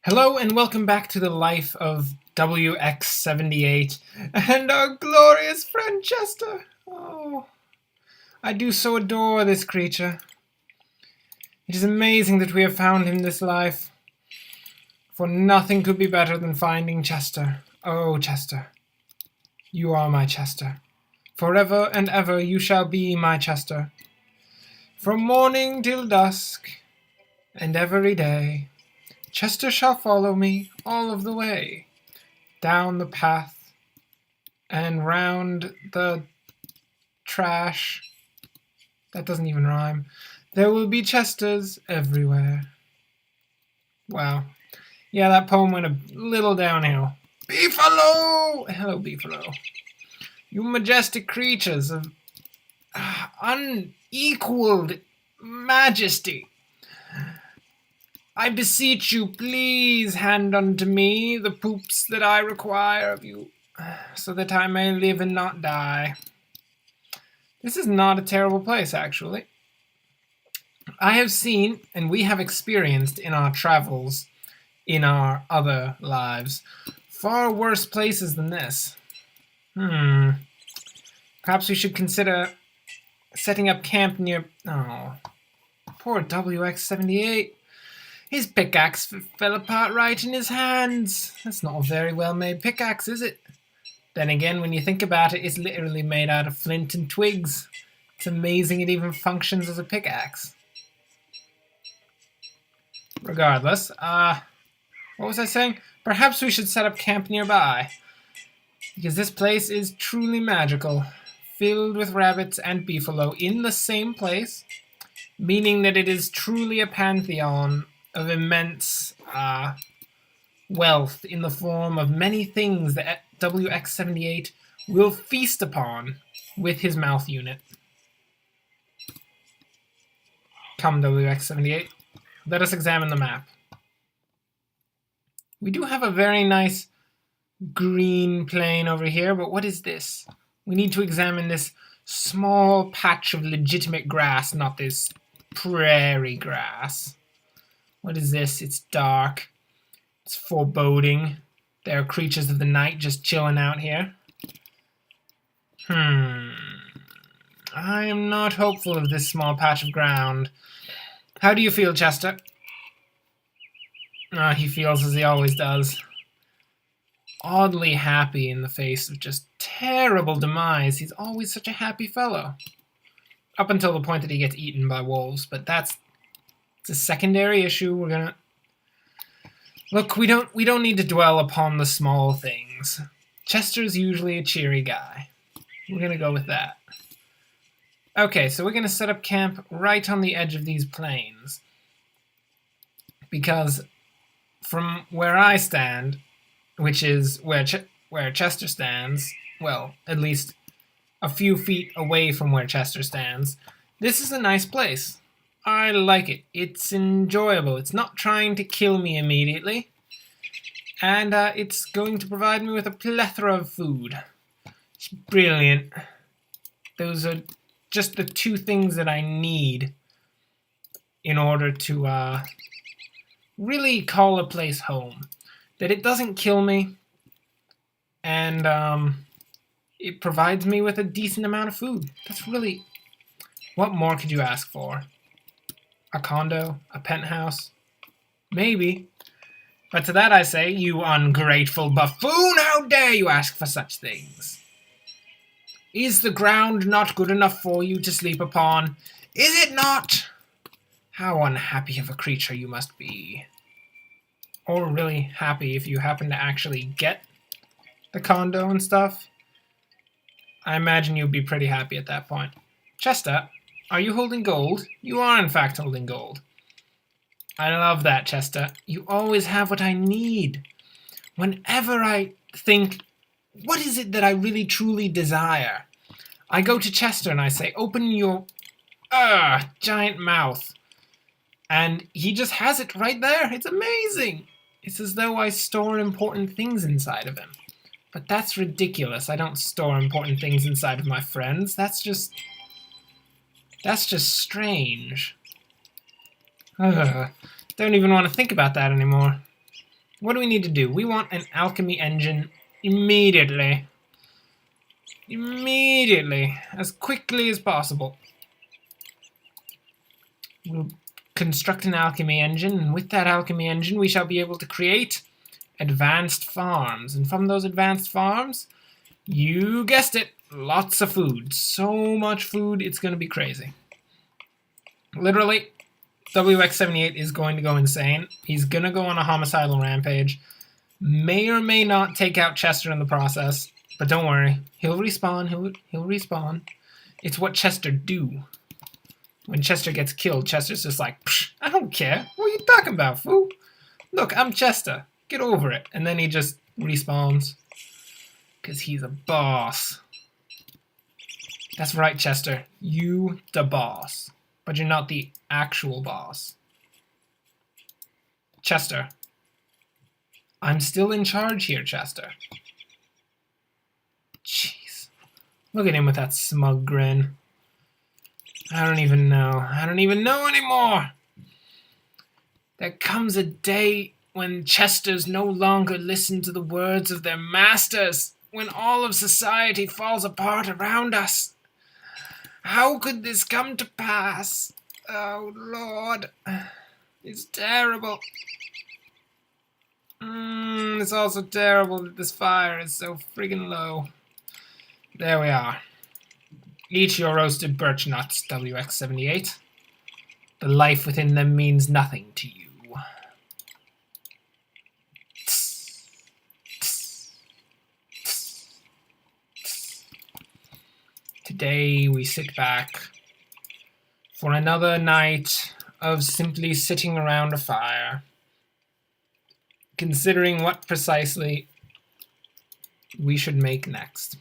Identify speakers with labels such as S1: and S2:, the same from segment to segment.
S1: Hello and welcome back to the life of WX78 and our glorious friend Chester. Oh, I do so adore this creature. It is amazing that we have found him this life, for nothing could be better than finding Chester. Oh, Chester, you are my Chester. Forever and ever you shall be my Chester. From morning till dusk, and every day, Chester shall follow me all of the way, down the path and round the trash. That doesn't even rhyme. There will be Chesters everywhere. Wow. Yeah, that poem went a little downhill. Beefulo! Hello, Beefulo. You majestic creatures of unequaled majesty. I beseech you, please hand unto me the poops that I require of you, so that I may live and not die. This is not a terrible place, actually. I have seen, and we have experienced in our travels, in our other lives, far worse places than this. Perhaps we should consider setting up camp near... Oh, poor WX78. His pickaxe fell apart right in his hands. That's not a very well-made pickaxe, is it? Then again, when you think about it, it's literally made out of flint and twigs. It's amazing it even functions as a pickaxe. Regardless, what was I saying? Perhaps we should set up camp nearby, because this place is truly magical, filled with rabbits and beefalo in the same place, meaning that it is truly a pantheon of immense wealth in the form of many things that WX78 will feast upon with his mouth unit. Come, WX78, let us examine the map. We do have a very nice green plain over here, but what is this? We need to examine this small patch of legitimate grass, not this prairie grass. What is this? It's dark. It's foreboding. There are creatures of the night just chilling out here. I am not hopeful of this small patch of ground. How do you feel, Chester? He feels as he always does. Oddly happy in the face of just terrible demise. He's always such a happy fellow. Up until the point that he gets eaten by wolves, but it's a secondary issue. We're gonna look. We don't need to dwell upon the small things. Chester's usually a cheery guy. We're gonna go with that. Okay, so we're gonna set up camp right on the edge of these plains, because from where I stand, which is where Chester stands, well, at least a few feet away from where Chester stands, this is a nice place. I like it. It's enjoyable. It's not trying to kill me immediately. And it's going to provide me with a plethora of food. It's brilliant. Those are just the two things that I need in order to really call a place home. That it doesn't kill me, and it provides me with a decent amount of food. That's really... What more could you ask for? A condo? A penthouse? Maybe. But to that I say, you ungrateful buffoon, how dare you ask for such things? Is the ground not good enough for you to sleep upon? Is it not? How unhappy of a creature you must be. Or really happy if you happen to actually get the condo and stuff. I imagine you'd be pretty happy at that point. Chester, are you holding gold? You are in fact holding gold. I love that, Chester. You always have what I need. Whenever I think, what is it that I really truly desire? I go to Chester and I say, open your giant mouth. And he just has it right there. It's amazing. It's as though I store important things inside of him. But that's ridiculous. I don't store important things inside of my friends. That's just strange. Don't even want to think about that anymore. What do we need to do? We want an alchemy engine immediately. Immediately. As quickly as possible. We'll construct an alchemy engine, and with that alchemy engine we shall be able to create advanced farms. And from those advanced farms, you guessed it, lots of food. So much food, it's going to be crazy. Literally, WX78 is going to go insane. He's going to go on a homicidal rampage. May or may not take out Chester in the process, but don't worry. He'll respawn. He'll respawn. It's what Chester do. When Chester gets killed, Chester's just like, psh, I don't care. What are you talking about, fool? Look, I'm Chester. Get over it. And then he just respawns. Because he's a boss. That's right, Chester. You the boss. But you're not the actual boss. Chester. I'm still in charge here, Chester. Jeez. Look at him with that smug grin. I don't even know. I don't even know anymore. There comes a day when Chesters no longer listen to the words of their masters, when all of society falls apart around us. How could this come to pass? Oh, Lord. It's terrible. It's also terrible that this fire is so friggin' low. There we are. Eat your roasted birch nuts, WX78. The life within them means nothing to you. Today we sit back for another night of simply sitting around a fire, considering what precisely we should make next.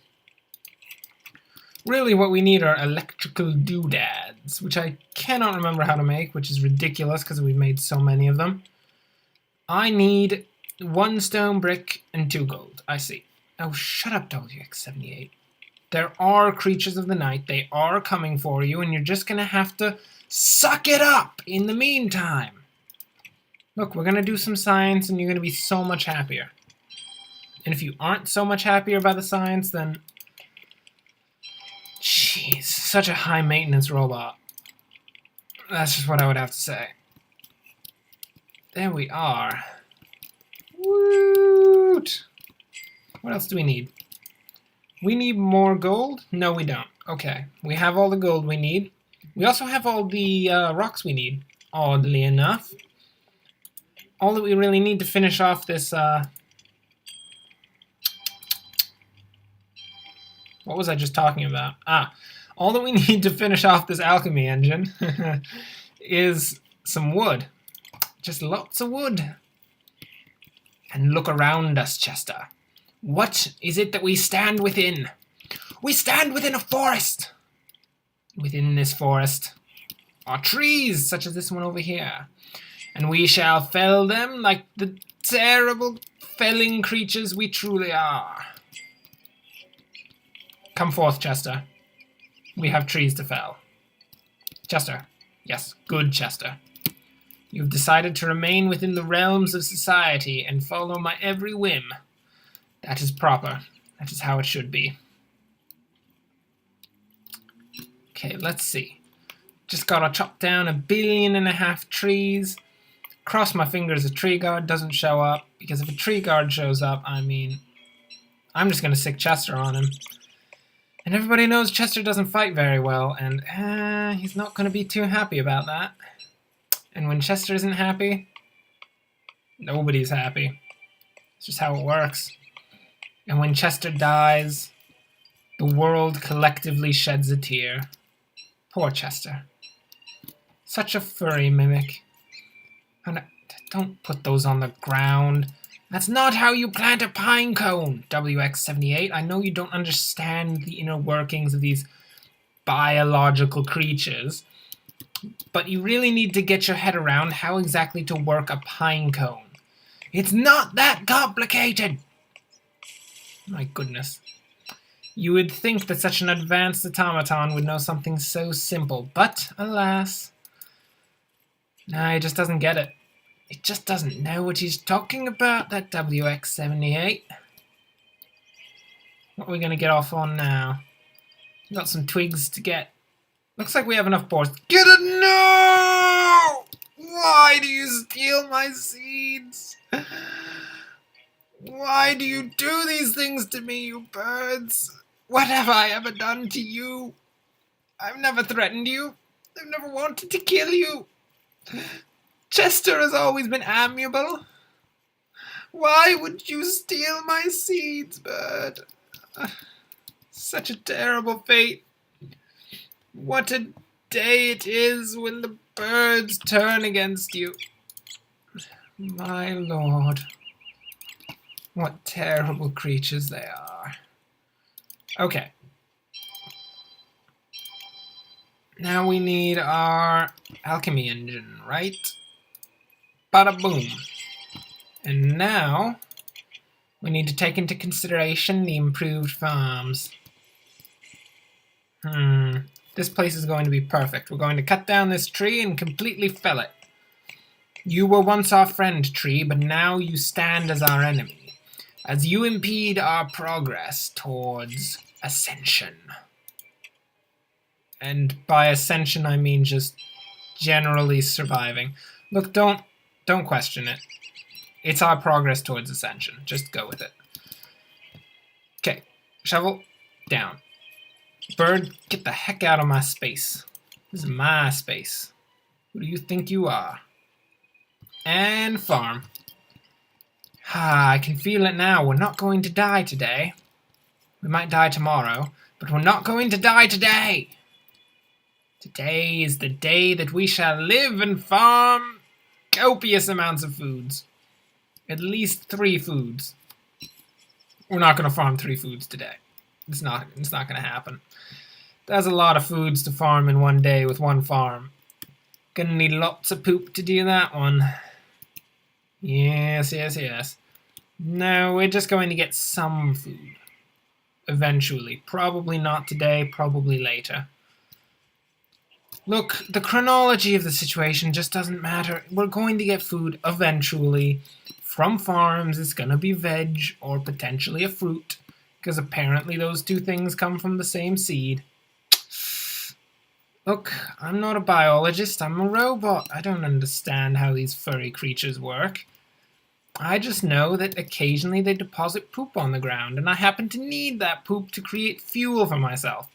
S1: Really what we need are electrical doodads, which I cannot remember how to make, which is ridiculous because we've made so many of them. I need 1 stone brick and 2 gold. I see. Oh, shut up, WX78. There are creatures of the night. They are coming for you, and you're just going to have to suck it up in the meantime. Look, we're going to do some science, and you're going to be so much happier. And if you aren't so much happier by the science, then... Jeez, such a high-maintenance robot. That's just what I would have to say. There we are. Woot! What else do we need? We need more gold? No, we don't. Okay, we have all the gold we need. We also have all the rocks we need, oddly enough. All that we really need to finish off this... What was I just talking about? All that we need to finish off this alchemy engine is some wood. Just lots of wood. And look around us, Chester. What is it that we stand within? We stand within a forest. Within this forest are trees, such as this one over here. And we shall fell them like the terrible felling creatures we truly are. Come forth, Chester. We have trees to fell. Chester. Yes, good Chester. You've decided to remain within the realms of society and follow my every whim. That is proper. That is how it should be. Okay, let's see. Just gotta chop down 1.5 billion trees. Cross my fingers a tree guard doesn't show up, because if a tree guard shows up, I mean, I'm just gonna sick Chester on him. And everybody knows Chester doesn't fight very well, and he's not going to be too happy about that. And when Chester isn't happy, nobody's happy. It's just how it works. And when Chester dies, the world collectively sheds a tear. Poor Chester. Such a furry mimic. And don't put those on the ground. That's not how you plant a pine cone, WX78. I know you don't understand the inner workings of these biological creatures, but you really need to get your head around how exactly to work a pine cone. It's not that complicated! My goodness. You would think that such an advanced automaton would know something so simple, but alas, nah, he just doesn't get it. It just doesn't know what he's talking about, that WX78. What are we going to get off on now? We've got some twigs to get. Looks like we have enough boards. Get it? No! Why do you steal my seeds? Why do you do these things to me, you birds? What have I ever done to you? I've never threatened you. I've never wanted to kill you. Chester has always been amiable. Why would you steal my seeds, bird? Such a terrible fate. What a day it is when the birds turn against you. My lord. What terrible creatures they are. Okay. Now we need our Alchemy Engine, right? Bada boom. And now we need to take into consideration the improved farms. This place is going to be perfect. We're going to cut down this tree and completely fell it. You were once our friend, tree, but now you stand as our enemy, as you impede our progress towards ascension. And by ascension, I mean just generally surviving. Look, don't question it. It's our progress towards ascension. Just go with it. Okay, shovel down. Bird, get the heck out of my space. This is my space. Who do you think you are? And farm. I can feel it now. We're not going to die today. We might die tomorrow, but we're not going to die today. Today is the day that we shall live and farm copious amounts of foods. At least 3 foods. We're not going to farm 3 foods today. It's not going to happen. There's a lot of foods to farm in one day with one farm. Gonna need lots of poop to do that one. Yes. No, we're just going to get some food. Eventually. Probably not today, probably later. Look, the chronology of the situation just doesn't matter. We're going to get food eventually. From farms, it's gonna be veg or potentially a fruit. Because apparently those 2 things come from the same seed. Look, I'm not a biologist, I'm a robot. I don't understand how these furry creatures work. I just know that occasionally they deposit poop on the ground, and I happen to need that poop to create fuel for myself.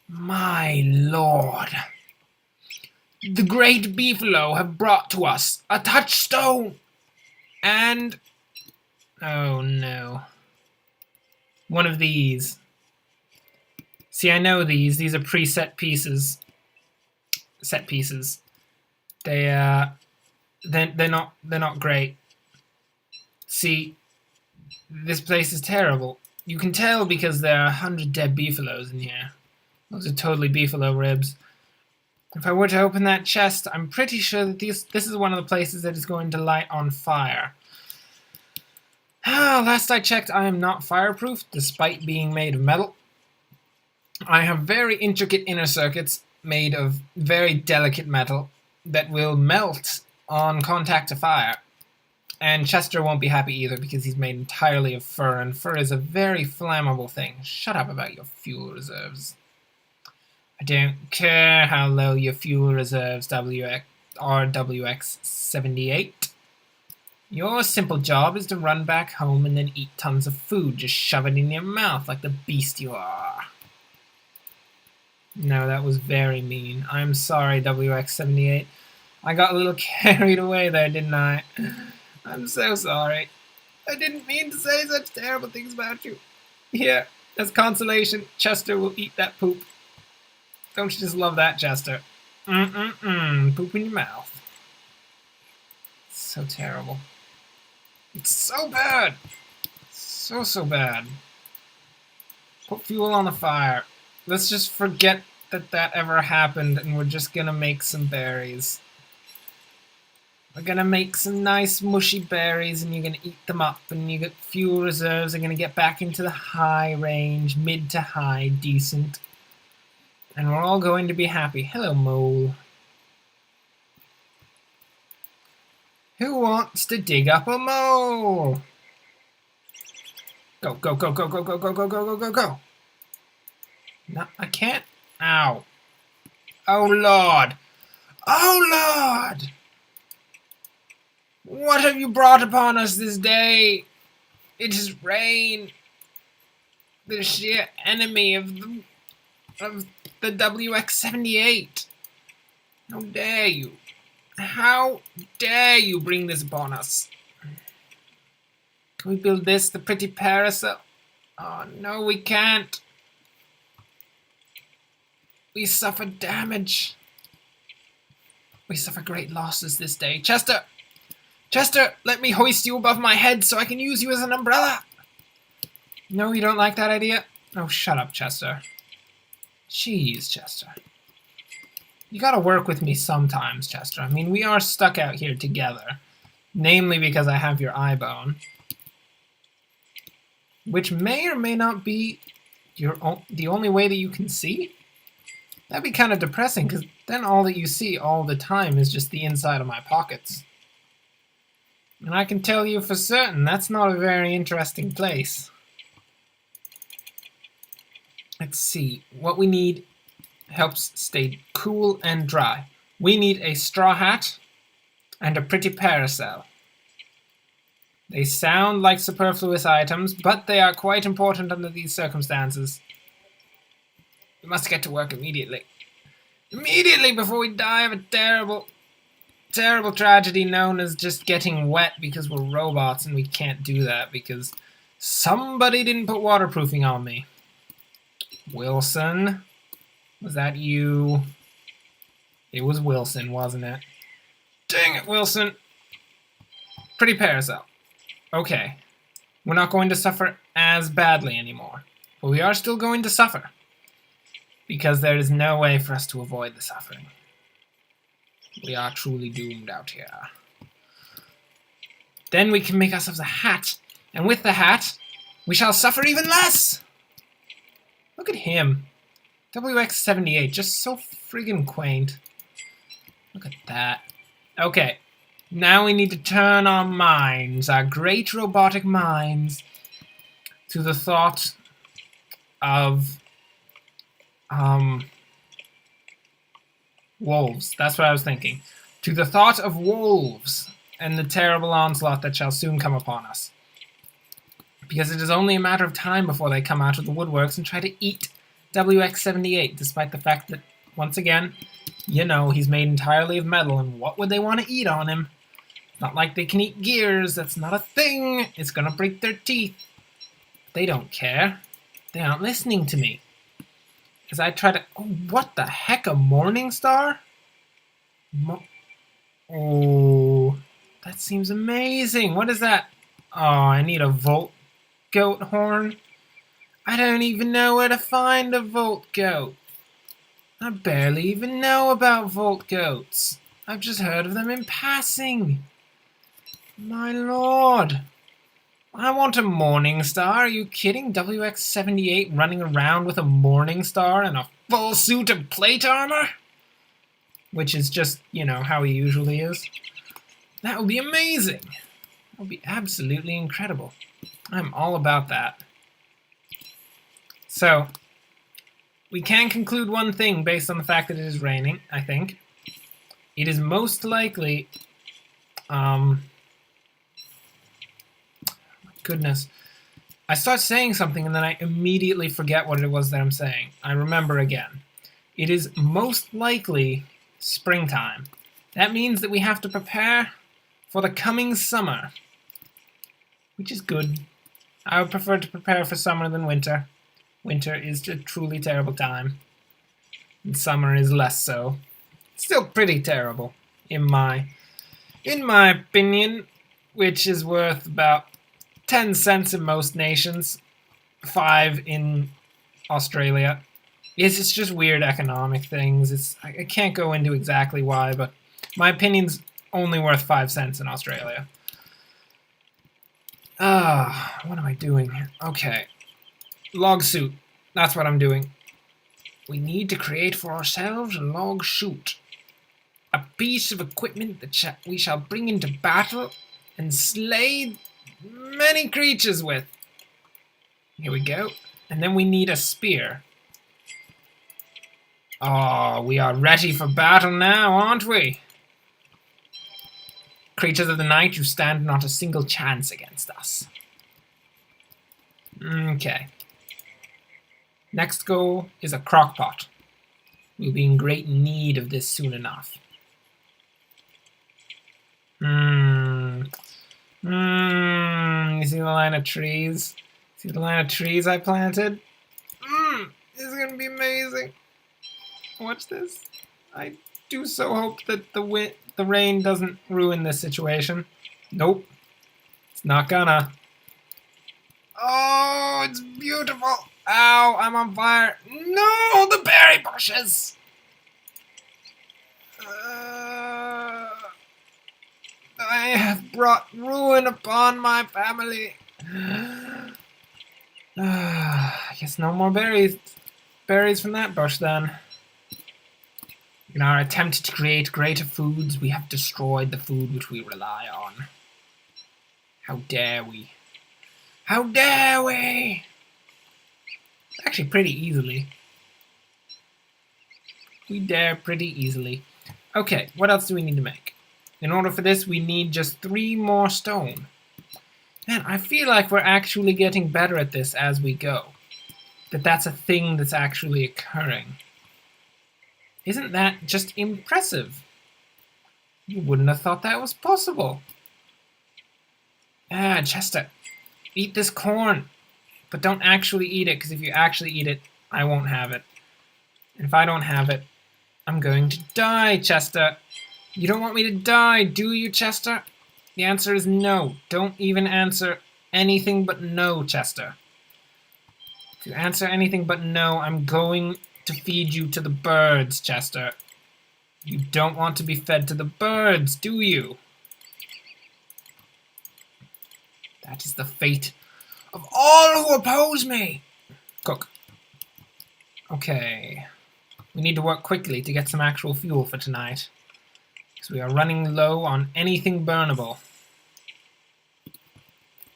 S1: My lord. The great Beefulo have brought to us a touchstone! And... oh no. One of these. See, I know these. These are preset pieces. Set pieces. They're not great. See, this place is terrible. You can tell because there are 100 dead Beefulos in here. Those are totally Beefulo ribs. If I were to open that chest, I'm pretty sure that this is one of the places that is going to light on fire. Last I checked, I am not fireproof, despite being made of metal. I have very intricate inner circuits made of very delicate metal that will melt on contact to fire. And Chester won't be happy either because he's made entirely of fur, and fur is a very flammable thing. Shut up about your fuel reserves. I don't care how low your fuel reserves are, WX78. Your simple job is to run back home and then eat tons of food. Just shove it in your mouth like the beast you are. No, that was very mean. I'm sorry, WX78. I got a little carried away there, didn't I? I'm so sorry. I didn't mean to say such terrible things about you. Here, as consolation, Chester will eat that poop. Don't you just love that, Chester? Poop in your mouth. So terrible. It's so bad. So bad. Put fuel on the fire. Let's just forget that ever happened, and we're just gonna make some berries. We're gonna make some nice mushy berries, and you're gonna eat them up, and you get fuel reserves are gonna get back into the high range, mid to high, decent. And we're all going to be happy. Hello, mole. Who wants to dig up a mole? Go, go, go, go, go, go, go, go, go, go, go, go. No, I can't. Ow. Oh, Lord. Oh, Lord. What have you brought upon us this day? It is rain. The sheer enemy of the WX-78. How dare you? How dare you bring this upon us? Can we build this, the pretty parasol? Oh, no, we can't. We suffer damage. We suffer great losses this day. Chester! Chester, let me hoist you above my head so I can use you as an umbrella. No, you don't like that idea? Oh, shut up, Chester. Jeez, Chester. You gotta work with me sometimes, Chester. I mean, we are stuck out here together. Namely because I have your eye bone. Which may or may not be the only way that you can see. That'd be kind of depressing, because then all that you see all the time is just the inside of my pockets. And I can tell you for certain that's not a very interesting place. Let's see. What we need helps stay cool and dry. We need a straw hat and a pretty parasol. They sound like superfluous items, but they are quite important under these circumstances. We must get to work immediately. Immediately before we die of a terrible, terrible tragedy known as just getting wet because we're robots and we can't do that because somebody didn't put waterproofing on me. Wilson? Was that you? It was Wilson, wasn't it? Dang it, Wilson! Pretty parasol. Okay. We're not going to suffer as badly anymore. But we are still going to suffer. Because there is no way for us to avoid the suffering. We are truly doomed out here. Then we can make ourselves a hat. And with the hat, we shall suffer even less! Look at him. WX-78, just so friggin' quaint. Look at that. Okay. Now we need to turn our minds, our great robotic minds, to the thought of wolves. That's what I was thinking. To the thought of wolves and the terrible onslaught that shall soon come upon us. Because it is only a matter of time before they come out of the woodworks and try to eat WX-78, despite the fact that, once again, you know, he's made entirely of metal, and what would they want to eat on him? Not like they can eat gears, that's not a thing. It's gonna break their teeth. They don't care. They aren't listening to me. As I try to... Oh, what the heck, a morning star? Oh, that seems amazing. What is that? Oh, I need a volt goat horn. I don't even know where to find a volt goat. I barely even know about volt goats. I've just heard of them in passing. My lord. I want a morning star. Are you kidding? WX-78 running around with a morning star and a full suit of plate armor? Which is just, you know, how he usually is. That would be amazing. That would be absolutely incredible. I'm all about that. So, we can conclude one thing based on the fact that it is raining, I think. It is most likely... Goodness. I start saying something and then I immediately forget what it was that I'm saying. I remember again. It is most likely springtime. That means that we have to prepare for the coming summer. Which is good. I would prefer to prepare for summer than winter. Winter is a truly terrible time. And summer is less so. Still pretty terrible, in my opinion, which is worth about 10 cents in most nations, 5 in Australia. It's just weird economic things. I can't go into exactly why, but my opinion's only worth 5 cents in Australia. What am I doing here? Okay. Log suit. That's what I'm doing. We need to create for ourselves a log suit. A piece of equipment that we shall bring into battle and slay many creatures with. Here we go. And then we need a spear. Oh, we are ready for battle now, aren't we? Creatures of the night, you stand not a single chance against us. Okay. Next goal is a crockpot. We'll be in great need of this soon enough. You see the line of trees? See the line of trees I planted? This is gonna be amazing. Watch this. I do so hope that the rain doesn't ruin this situation. Nope. It's not gonna. Oh, it's beautiful. Ow, I'm on fire. No, the berry bushes. I have brought ruin upon my family. I guess no more berries from that bush then. In our attempt to create greater foods, we have destroyed the food which we rely on. How dare we? How dare we? Actually, pretty easily. We dare pretty easily. Okay, what else do we need to make? In order for this, we need just 3 more stone. Man, I feel like we're actually getting better at this as we go. That's a thing that's actually occurring. Isn't that just impressive? You wouldn't have thought that was possible. Chester, eat this corn. But don't actually eat it, because if you actually eat it, I won't have it. And if I don't have it, I'm going to die, Chester. You don't want me to die, do you, Chester? The answer is no. Don't even answer anything but no, Chester. If you answer anything but no, I'm going to feed you to the birds, Chester. You don't want to be fed to the birds, do you? That is the fate of all who oppose me. Cook. Okay. We need to work quickly to get some actual fuel for tonight, because we are running low on anything burnable.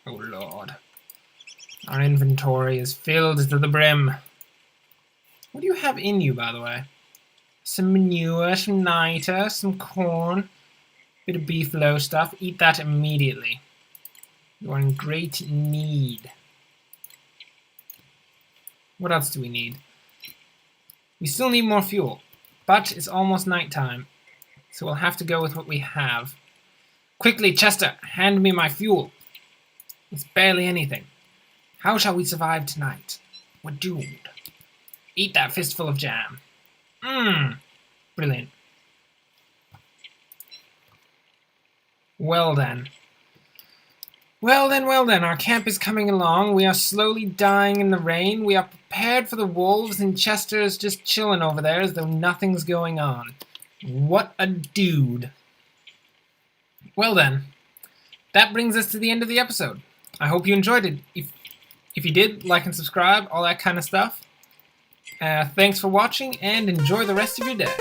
S1: Oh Lord. Our inventory is filled to the brim. What do you have in you, by the way? Some manure, some niter, some corn, bit of beefalo stuff. Eat that immediately. You are in great need. What else do we need? We still need more fuel, but it's almost nighttime, so we'll have to go with what we have. Quickly, Chester, hand me my fuel. It's barely anything. How shall we survive tonight? We're doomed. Eat that fistful of jam. Brilliant. Well then. Well then, our camp is coming along. We are slowly dying in the rain. We are prepared for the wolves, and Chester is just chilling over there as though nothing's going on. What a dude. Well then, that brings us to the end of the episode. I hope you enjoyed it. If you did, like and subscribe, all that kind of stuff. Thanks for watching, and enjoy the rest of your day.